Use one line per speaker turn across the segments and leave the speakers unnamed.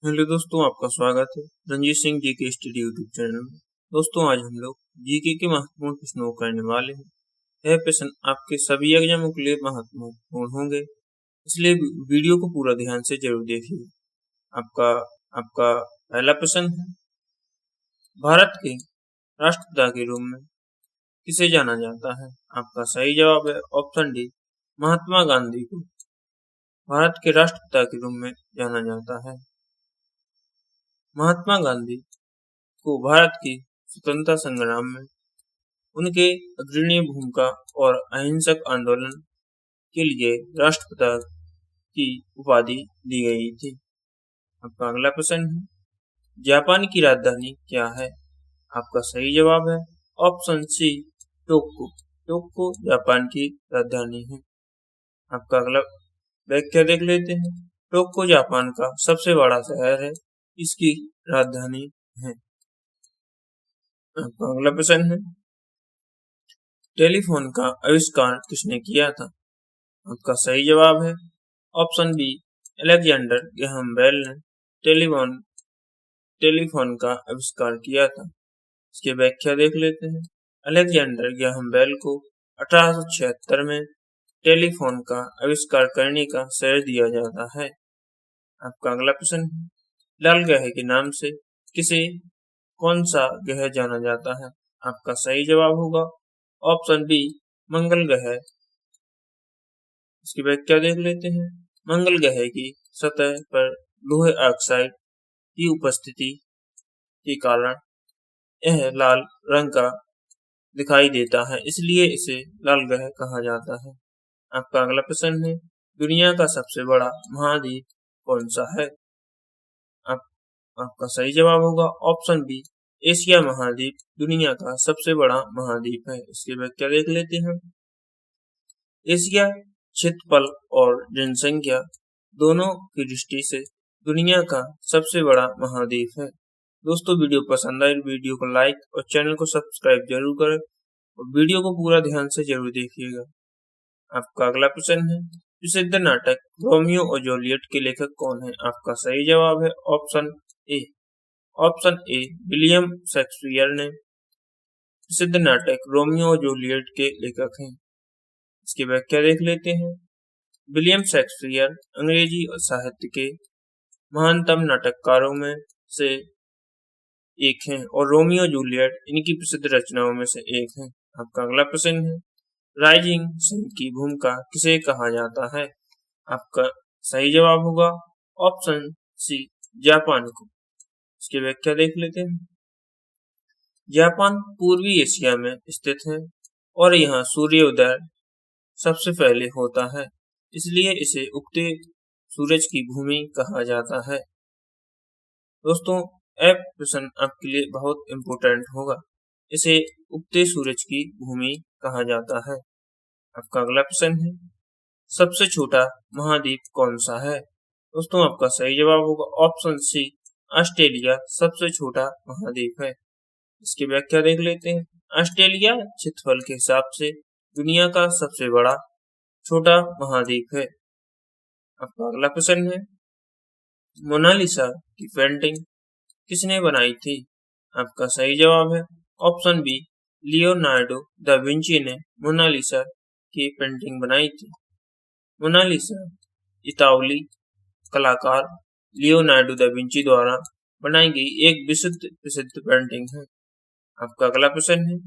Hello दोस्तों, आपका स्वागत है रंजीत सिंह जी के स्टडी यूट्यूब चैनल में। दोस्तों, आज हम लोग जीके के महत्वपूर्ण प्रश्नों को करने वाले हैं। यह प्रश्न आपके सभी एग्जामों के लिए महत्वपूर्ण होंगे, इसलिए वीडियो को पूरा ध्यान से जरूर देखिए। आपका आपका पहला प्रश्न है, भारत के राष्ट्रपिता के रूप में किसे जाना जाता है? आपका सही जवाब है ऑप्शन डी, महात्मा गांधी को भारत के राष्ट्रपिता के रूप में जाना जाता है। महात्मा गांधी को भारत की स्वतंत्रता संग्राम में उनके अग्रणी भूमिका और अहिंसक आंदोलन के लिए राष्ट्रपिता की उपाधि दी गई थी। आपका अगला प्रश्न है, जापान की राजधानी क्या है? आपका सही जवाब है option C, Tokyo. Tokyo Japan की राजधानी है। आपका अगला व्याख्या देख लेते हैं। टोक्यो जापान का सबसे बड़ा शहर है, इसकी राजधानी है। आपका अगला प्रश्न है, टेलीफोन का आविष्कार किसने किया था? आपका सही जवाब है option B, Alexander Graham Bell ने टेलीफोन का आविष्कार किया था। इसकी व्याख्या देख लेते हैं। अलेक्जेंडर ग्राहम बेल को 1876 में टेलीफोन का आविष्कार करने का श्रेय दिया जाता है। आपका अगला प्रश्न है, लाल ग्रह के नाम से किसे कौन सा ग्रह जाना जाता है? आपका सही जवाब होगा ऑप्शन बी, मंगल ग्रह। इसकी व्याख्या देख लेते हैं। मंगल ग्रह की सतह पर लोहे ऑक्साइड की उपस्थिति के कारण यह लाल रंग का दिखाई देता है, इसलिए इसे लाल ग्रह कहा जाता है। आपका अगला प्रश्न है, दुनिया का सबसे बड़ा महाद्वीप कौन सा है? आपका सही जवाब होगा ऑप्शन बी, एशिया महाद्वीप दुनिया का सबसे बड़ा महाद्वीप है। इसकी व्याख्या देख लेते हैं। एशिया क्षेत्रफल और जनसंख्या दोनों की दृष्टि से दुनिया का सबसे बड़ा महाद्वीप है। दोस्तों, वीडियो पसंद आए वीडियो को लाइक और चैनल को सब्सक्राइब जरूर करें और वीडियो को पूरा ध्यान से जरूर देखिएगा। आपका अगला प्रश्न है, प्रसिद्ध नाटक रोमियो और जूलियट के लेखक कौन है? आपका सही जवाब है ऑप्शन ए, विलियम शेक्सपियर ने प्रसिद्ध नाटक रोमियो और जूलियट के लेखक हैं। इसकी व्याख्या देख लेते हैं। विलियम शेक्सपियर अंग्रेजी साहित्य के महानतम नाटककारों में से एक हैं और रोमियो जूलियट इनकी प्रसिद्ध रचनाओं में से एक हैं। आपका अगला प्रश्न है, राइजिंग सन की भूमिका किसे कहा जाता है? आपका सही जवाब होगा ऑप्शन सी, जापान को। इसकी व्याख्या देख लेते हैं। जापान पूर्वी एशिया में स्थित है और यहाँ सूर्योदय सबसे पहले होता है, इसलिए इसे उगते सूरज की भूमि कहा जाता है। दोस्तों, यह प्रश्न आपके लिए बहुत इम्पोर्टेंट होगा। इसे उगते सूरज की भूमि कहा जाता है। आपका अगला प्रश्न है, सबसे छोटा महाद्वीप कौन सा है? दोस्तों, आपका सही जवाब होगा ऑप्शन सी, ऑस्ट्रेलिया सबसे छोटा महाद्वीप है। इसकी व्याख्या देख लेते हैं। ऑस्ट्रेलिया क्षेत्रफल के हिसाब से दुनिया का सबसे बड़ा छोटा महाद्वीप है। आपका अगला प्रश्न है, मोनालिसा की पेंटिंग किसने बनाई थी? आपका सही जवाब है option B, Leonardo da Vinci ने मोनालिसा की पेंटिंग बनाई थी। मोनालिसा इतालवी कलाकार लियोनार्डो दा विंची द्वारा बनाई गई एक प्रसिद्ध पेंटिंग है। आपका अगला प्रश्न है,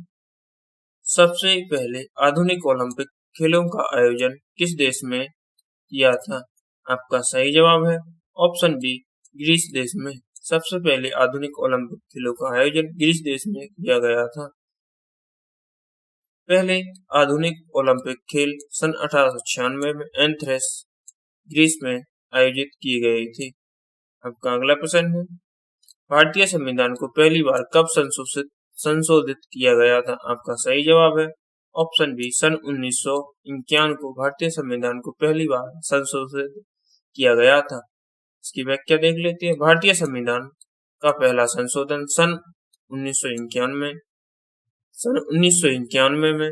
सबसे पहले आधुनिक ओलंपिक खेलों का आयोजन किस देश में किया था? आपका सही जवाब है ऑप्शन बी, ग्रीस देश में। सबसे पहले आधुनिक ओलंपिक खेलों का आयोजन ग्रीस देश में किया गया था। पहले आधुनिक ओलंपिक खेल सन 1896 में एथेंस ग्रीस में आयोजित किए गए थे। आपका अगला प्रश्न है, भारतीय संविधान को पहली बार कब संशोधित किया गया था? आपका सही जवाब है ऑप्शन बी, सन 1951 को भारतीय संविधान को पहली बार संशोधित किया गया था। इसकी व्याख्या देख लेते हैं। भारतीय संविधान का पहला संशोधन सन 1991 में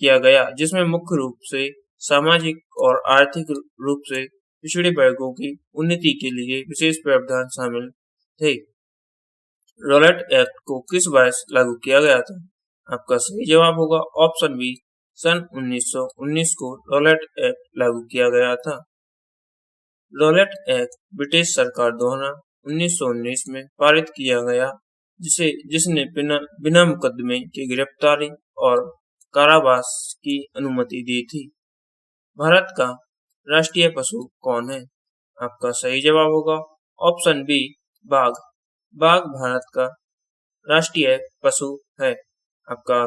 किया गया, जिसमें मुख्य रूप से सामाजिक और आर्थिक रूप से पिछड़े वर्गों की उन्नति के लिए विशेष प्रावधान शामिल थे। रॉलेट एक्ट को किस वर्ष लागू किया गया था? आपका सही जवाब होगा ऑप्शन बी, सन 1919 को रॉलेट एक्ट लागू किया गया था। रॉलेट एक्ट ब्रिटिश सरकार द्वारा 1919 में पारित किया गया, जिसने बिना मुकदमे की गिरफ्तारी और कारावास की अनुमति दी थी। भारत का राष्ट्रीय पशु कौन है? आपका सही जवाब होगा ऑप्शन बी, बाघ। बाघ भारत का राष्ट्रीय पशु है। आपका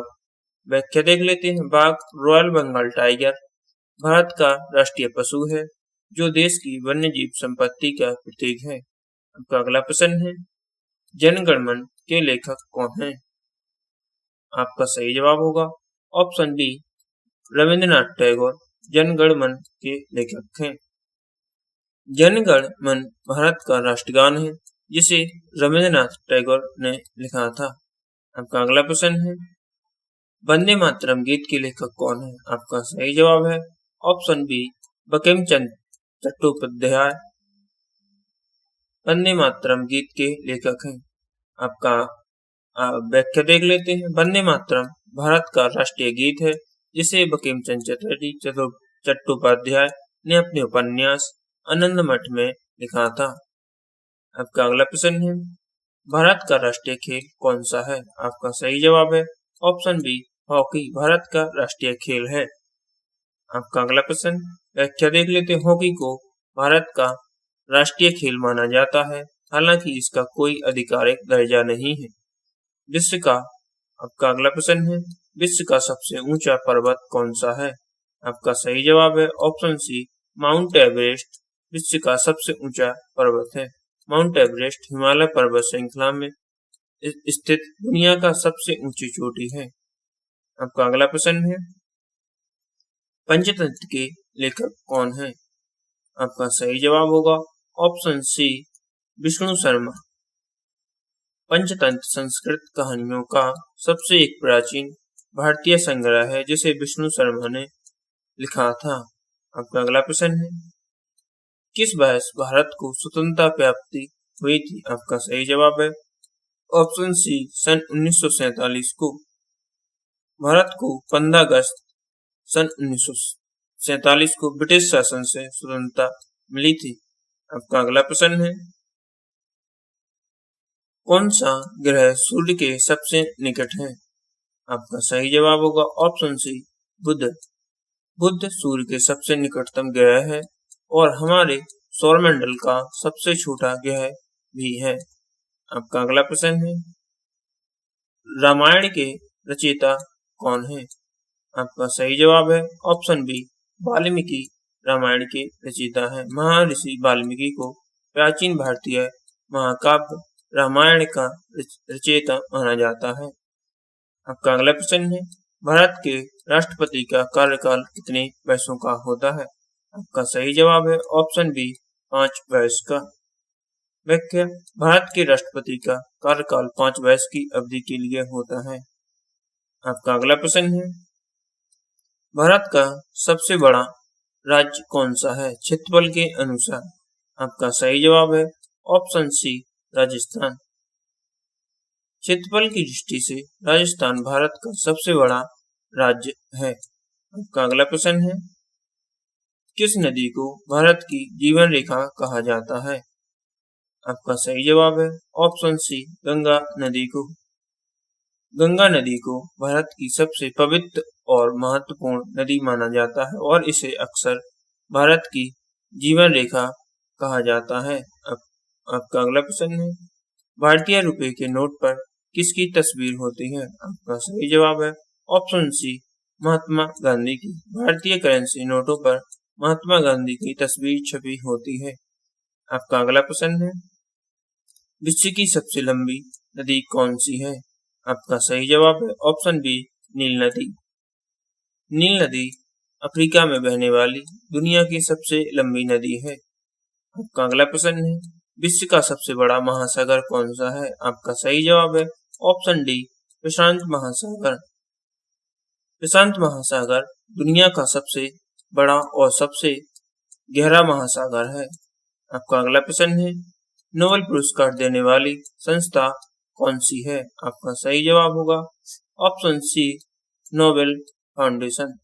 व्याख्या देख लेते हैं। बाघ रॉयल बंगाल टाइगर भारत का राष्ट्रीय पशु है, जो देश की वन्यजीव संपत्ति का प्रतीक है। आपका अगला प्रश्न है, जन गण मन के लेखक कौन हैं? आपका सही जवाब होगा ऑप्शन बी, रविंद्रनाथ टैगोर जन गण मन के लेखक हैं। जन गण मन भारत का राष्ट्रगान है, जिसे रविंद्रनाथ टैगोर ने लिखा था। आपका अगला प्रश्न है, वंदे मातरम गीत के लेखक कौन है? आपका सही जवाब है ऑप्शन बी, बंकिम चंद्र चट्टोपाध्याय वंदे मातरम गीत के लेखक हैं। आपका व्याख्या देख लेते हैं। वंदे मातरम भारत का राष्ट्रीय गीत है, जिसे बंकिम चंद्र चट्टोपाध्याय ने अपने उपन्यास आनंद मठ में लिखा था। आपका अगला प्रश्न है, भारत का राष्ट्रीय खेल कौन सा है? आपका सही जवाब है ऑप्शन बी, हॉकी भारत का राष्ट्रीय खेल है। आपका अगला प्रश्न, व्याख्या देख लेते हैं। हॉकी को भारत का राष्ट्रीय खेल माना जाता है, हालांकि इसका कोई आधिकारिक दर्जा नहीं है। विश्व का आपका अगला प्रश्न है, विश्व का सबसे ऊंचा पर्वत कौन सा है? आपका सही जवाब है ऑप्शन सी, माउंट एवरेस्ट विश्व का सबसे ऊंचा पर्वत है। माउंट एवरेस्ट हिमालय पर्वत श्रृंखला में स्थित दुनिया का सबसे ऊंची चोटी है। आपका अगला प्रश्न है, पंचतंत्र के लेखक कौन है? आपका सही जवाब होगा ऑप्शन सी, विष्णु शर्मा। पंचतंत्र संस्कृत कहानियों का सबसे एक प्राचीन भारतीय संग्रह है, जिसे विष्णु शर्मा ने लिखा था। आपका अगला प्रश्न है, किस वर्ष भारत को स्वतंत्रता प्राप्ति हुई थी? आपका सही जवाब है ऑप्शन सी, सन 1947 को। भारत को 15 अगस्त सन 1947 को ब्रिटिश शासन से स्वतंत्रता मिली थी। आपका अगला प्रश्न है, कौन सा ग्रह सूर्य के सबसे निकट है? आपका सही जवाब होगा ऑप्शन सी, बुध। बुध सूर्य के सबसे निकटतम ग्रह है और हमारे सौरमंडल का सबसे छोटा ग्रह भी है। आपका अगला प्रश्न है, रामायण के रचयिता कौन है? आपका सही जवाब है ऑप्शन बी, वाल्मीकि रामायण के रचयिता है। महर्षि वाल्मीकि को प्राचीन भारतीय महाकाव्य रामायण का रचयिता माना जाता है। आपका अगला प्रश्न है, भारत के राष्ट्रपति का कार्यकाल कितने वर्षों का होता है? आपका सही जवाब है ऑप्शन बी, 5 वर्ष का। व्याख्या, भारत के राष्ट्रपति का कार्यकाल 5 वर्ष की अवधि के लिए होता है। आपका अगला प्रश्न है, भारत का सबसे बड़ा राज्य कौन सा है क्षेत्रफल के अनुसार? आपका सही जवाब है ऑप्शन सी, राजस्थान। क्षेत्रफल की दृष्टि से राजस्थान भारत का सबसे बड़ा राज्य है। आपका अगला प्रश्न है, किस नदी को भारत की जीवन रेखा कहा जाता है? आपका सही जवाब है ऑप्शन सी, गंगा नदी को। गंगा नदी को भारत की सबसे पवित्र और महत्वपूर्ण नदी माना जाता है और इसे अक्सर भारत की जीवन रेखा कहा जाता है। आपका अगला प्रश्न है, भारतीय रुपए के नोट पर किसकी तस्वीर होती है? आपका सही जवाब है ऑप्शन सी, महात्मा गांधी की। भारतीय करेंसी नोटों पर महात्मा गांधी की तस्वीर छपी होती है। आपका अगला प्रश्न है, विश्व की सबसे लंबी नदी कौन सी है? आपका सही जवाब है ऑप्शन बी, नील नदी। नील नदी अफ्रीका में बहने वाली दुनिया की सबसे लंबी नदी है। आपका अगला प्रश्न है, विश्व का सबसे बड़ा महासागर कौन सा है? आपका सही जवाब है ऑप्शन डी, प्रशांत महासागर। प्रशांत महासागर दुनिया का सबसे बड़ा और सबसे गहरा महासागर है। आपका अगला प्रश्न है, नोबेल पुरस्कार देने वाली संस्था कौन सी है? आपका सही जवाब होगा option C, Nobel foundation.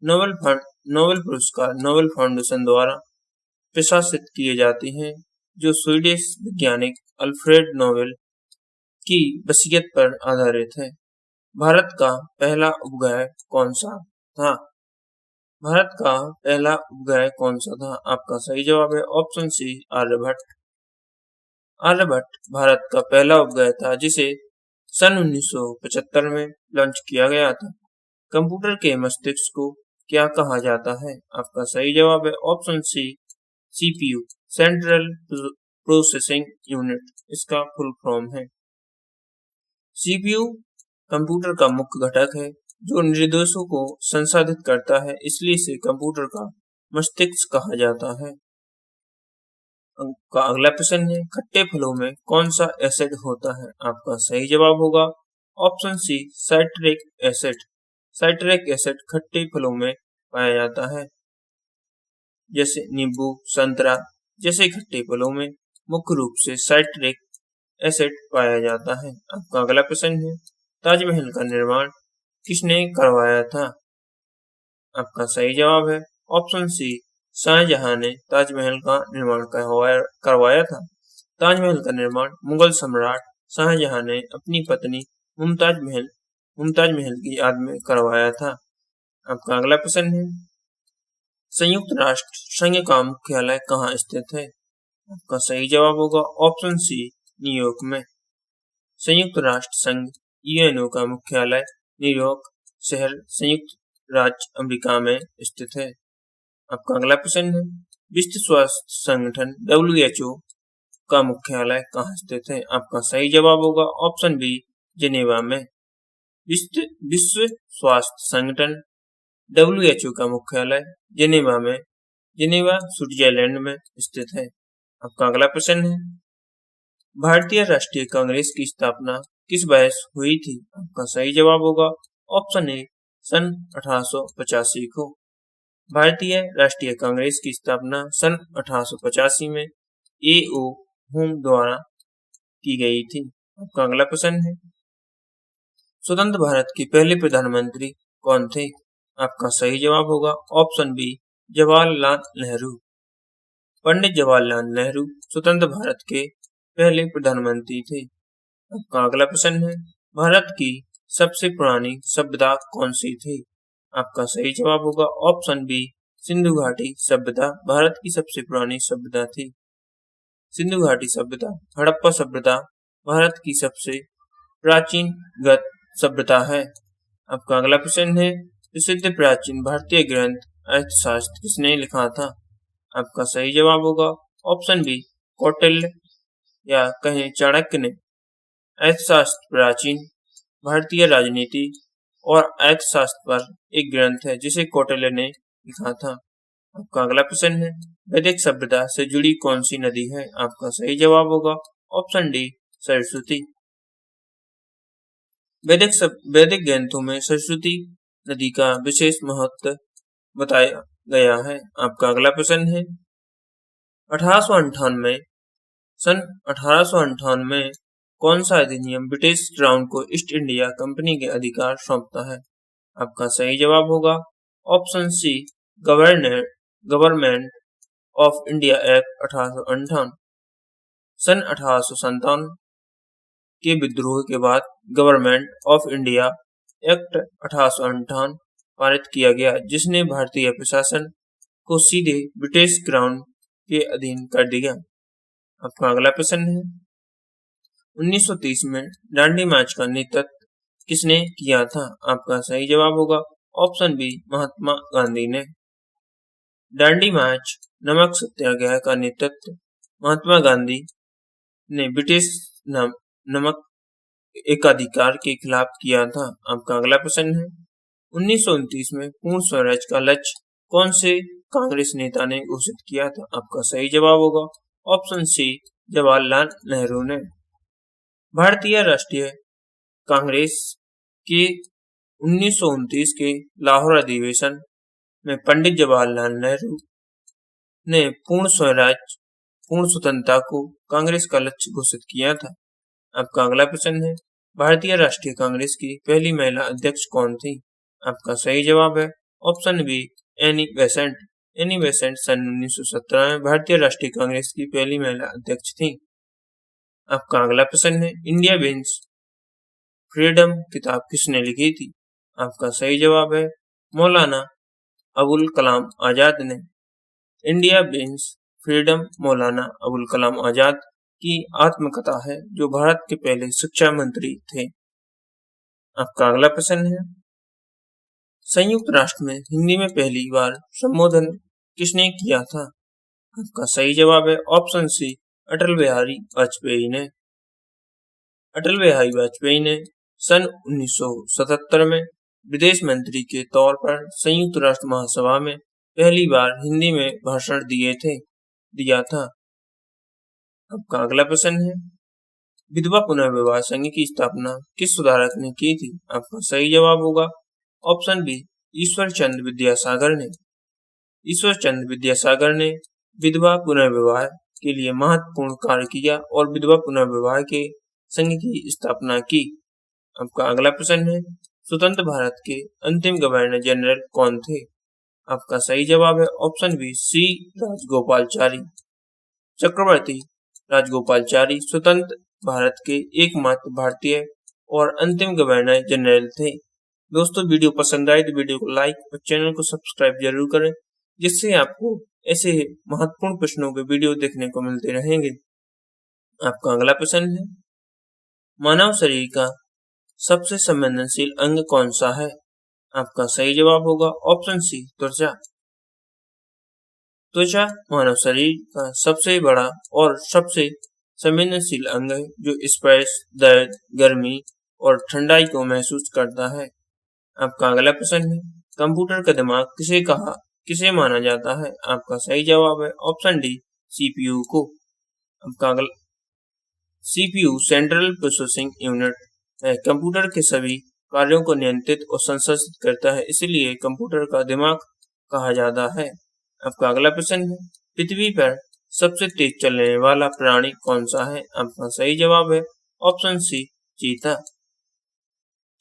Nobel पुरस्कार नोबेल फाउंडेशन द्वारा प्रशासित किए जाते हैं, जो स्वीडिश वैज्ञानिक अल्फ्रेड नोबेल की वसीयत पर आधारित है। भारत का पहला उपग्रह कौन सा था? भारत का पहला उपग्रह कौन सा था? आपका सही जवाब है ऑप्शन सी, आर्यभट्ट। आर्यभट्ट भारत का पहला उपग्रह था, जिसे सन 1975 में लॉन्च किया गया था। कंप्यूटर के मस्तिष्क को क्या कहा जाता है? आपका सही जवाब है option C, CPU, central processing unit इसका फुल फॉर्म है। सीपीयू कंप्यूटर का मुख्य घटक है, जो निर्देशों को संसाधित करता है, इसलिए इसे कंप्यूटर का मस्तिष्क कहा जाता है। का अगला प्रश्न है, खट्टे फलों में कौन सा एसिड होता है? आपका सही जवाब होगा option C, citric acid. Citric acid खट्टे फलों में पाया जाता है, जैसे नींबू, संतरा जैसे खट्टे फलों में मुख्य रूप से साइट्रिक एसिड पाया जाता है। आपका अगला प्रश्न है, ताजमहल का निर्माण किसने करवाया था? आपका सही जवाब है ऑप्शन सी, शाहजहां ने ताजमहल का निर्माण करवाया था। ताजमहल का निर्माण मुगल सम्राट शाहजहां ने अपनी पत्नी मुमताज महल की याद में करवाया था। आपका अगला प्रश्न है, संयुक्त राष्ट्र संघ का मुख्यालय कहाँ स्थित है? आपका सही जवाब होगा ऑप्शन सी, न्यूयॉर्क में। संयुक्त राष्ट्र संघ यूएनओ का मुख्यालय न्यूयॉर्क शहर संयुक्त राज्य अमेरिका में स्थित है। आपका अगला प्रश्न है, विश्व स्वास्थ्य संगठन WHO का मुख्यालय कहाँ स्थित है? आपका सही जवाब होगा ऑप्शन बी, जिनेवा में। विश्व स्वास्थ्य संगठन WHO का मुख्यालय जिनेवा स्विट्जरलैंड में स्थित है। आपका अगला प्रश्न है, भारतीय राष्ट्रीय कांग्रेस की स्थापना किस वर्ष हुई थी? आपका सही जवाब होगा ऑप्शन ए, सन 1885 को। भारतीय राष्ट्रीय कांग्रेस की स्थापना सन 1885 में A.O. होम द्वारा की गई थी। आपका अगला प्रश्न है, स्वतंत्र भारत के पहले प्रधानमंत्री कौन थे? आपका सही जवाब होगा ऑप्शन बी, जवाहरलाल नेहरू। पंडित जवाहरलाल नेहरू स्वतंत्र भारत के पहले प्रधानमंत्री थे। आपका अगला प्रश्न है, भारत की सबसे पुरानी सभ्यता कौन सी थी? आपका सही जवाब होगा ऑप्शन बी, सिंधु घाटी सभ्यता भारत की सबसे पुरानी सभ्यता थी। सिंधु घाटी सभ्यता, हड़प्पा सभ्यता भारत की सबसे प्राचीन सभ्यता है। आपका अगला प्रश्न है, प्रसिद्ध प्राचीन भारतीय ग्रंथ अर्थशास्त्र किसने लिखा था? आपका सही जवाब होगा ऑप्शन बी, कौटिल्य या कहें चाणक्य ने। अर्थशास्त्र प्राचीन भारतीय राजनीति और अर्थशास्त्र पर एक ग्रंथ है, जिसे कौटिल्य ने लिखा था। आपका अगला प्रश्न है, वैदिक सभ्यता से जुड़ी कौन सी नदी है? आपका सही जवाब होगा ऑप्शन डी, सरस्वती। वैदिक ग्रंथों में सरस्वती नदी का विशेष महत्व बताया गया है। आपका अगला प्रश्न है, 1898 सन 1898 में कौन सा अधिनियम ब्रिटिश क्राउन को ईस्ट इंडिया कंपनी के अधिकार सौंपता है? आपका सही जवाब होगा option C, government of India act 1858। सन 1857 के विद्रोह के बाद गवर्नमेंट ऑफ इंडिया एक्ट 1858 पारित किया गया, जिसने भारतीय प्रशासन को सीधे ब्रिटिश क्राउन के अधीन कर दिया। आपका अगला प्रश्न है, 1930 में दांडी मार्च का नेतृत्व किसने किया था? आपका सही जवाब होगा ऑप्शन बी, महात्मा गांधी ने। दांडी मार्च नमक सत्याग्रह का नेतृत्व महात्मा गांधी ने ब्रिटिश नमक एकाधिकार के खिलाफ किया था। आपका अगला प्रश्न है, 1929 में पूर्ण स्वराज का लक्ष्य कौन से कांग्रेस नेता ने घोषित किया था? आपका सही जवाब होगा ऑप्शन सी, जवाहरलाल नेहरू ने। भारतीय राष्ट्रीय कांग्रेस के 1929 के लाहौर अधिवेशन में पंडित जवाहरलाल नेहरू ने पूर्ण स्वराज, पूर्ण स्वतंत्रता को कांग्रेस का लक्ष्य घोषित किया था। आपका अगला प्रश्न है, भारतीय राष्ट्रीय कांग्रेस की पहली महिला अध्यक्ष कौन थी? आपका सही जवाब है option B, Annie Besant. Annie Besant सन 1917 में भारतीय राष्ट्रीय कांग्रेस की पहली महिला अध्यक्ष थी। आपका अगला प्रश्न है, इंडिया विंस फ्रीडम किताब किसने लिखी थी? आपका सही जवाब है मौलाना अबुल कलाम आजाद ने। India wins freedom Maulana Abul Kalam Azad की आत्मकथा है, जो भारत के पहले शिक्षा मंत्री थे। आपका अगला प्रश्न है, संयुक्त राष्ट्र में हिंदी में पहली बार संबोधन किसने किया था? आपका सही जवाब है ऑप्शन सी, अटल बिहारी वाजपेयी ने। अटल बिहारी वाजपेयी ने सन 1977 में विदेश मंत्री के तौर पर संयुक्त राष्ट्र महासभा में पहली बार हिंदी में भाषण दिया था। आपका अगला प्रश्न है, विधवा पुनर्विवाह संघ की स्थापना किस सुधारक ने की थी? आपका सही जवाब होगा ऑप्शन बी, ईश्वर चंद्र विद्यासागर ने। ईश्वर चंद्र विद्यासागर ने विधवा पुनर्विवाह के लिए महत्वपूर्ण कार्य किया और विधवा पुनर्विवाह के संघ की स्थापना की। आपका अगला प्रश्न है, स्वतंत्र भारत के अंतिम गवर्नर जनरल कौन थे? आपका सही जवाब है ऑप्शन बी, सी राजगोपालचारी। चक्रवर्ती राजगोपालचारी स्वतंत्र भारत के एकमात्र भारतीय और अंतिम गवर्नर जनरल थे। दोस्तों, वीडियो पसंद आए तो वीडियो को लाइक और चैनल को सब्सक्राइब जरूर करें, जिससे आपको ऐसे महत्वपूर्ण प्रश्नों के वीडियो देखने को मिलते रहेंगे। आपका अगला प्रश्न है, मानव शरीर का सबसे संवेदनशील अंग कौन सा है? आपका सही जवाब होगा ऑप्शन सी, त्वचा। त्वचा मानव शरीर का सबसे बड़ा और सबसे संवेदनशील अंग है, जो स्पर्श, दर्द, गर्मी और ठंडाई को महसूस करता है। आपका अगला प्रश्न है, कंप्यूटर का दिमाग किसे माना जाता है? आपका सही जवाब है ऑप्शन डी, सीपीयू को। आपका अगला सीपीयू सेंट्रल प्रोसेसिंग यूनिट है, कंप्यूटर के सभी कार्यों को नियंत्रित और संसाधित करता है, इसलिए कंप्यूटर का दिमाग कहा जाता है। आपका अगला प्रश्न है, पृथ्वी पर सबसे तेज चलने वाला प्राणी कौन सा है? आपका सही जवाब है ऑप्शन सी, चीता।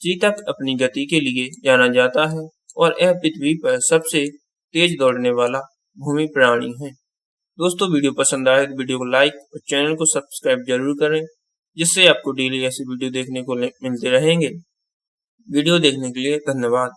चीता अपनी गति के लिए जाना जाता है और यह पृथ्वी पर सबसे तेज दौड़ने वाला भूमि प्राणी है। दोस्तों, वीडियो पसंद आए तो वीडियो को लाइक और चैनल को सब्सक्राइब जरूर करें, जिससे आपको डेली ऐसी वीडियो देखने को मिलते रहेंगे। वीडियो देखने के लिए धन्यवाद।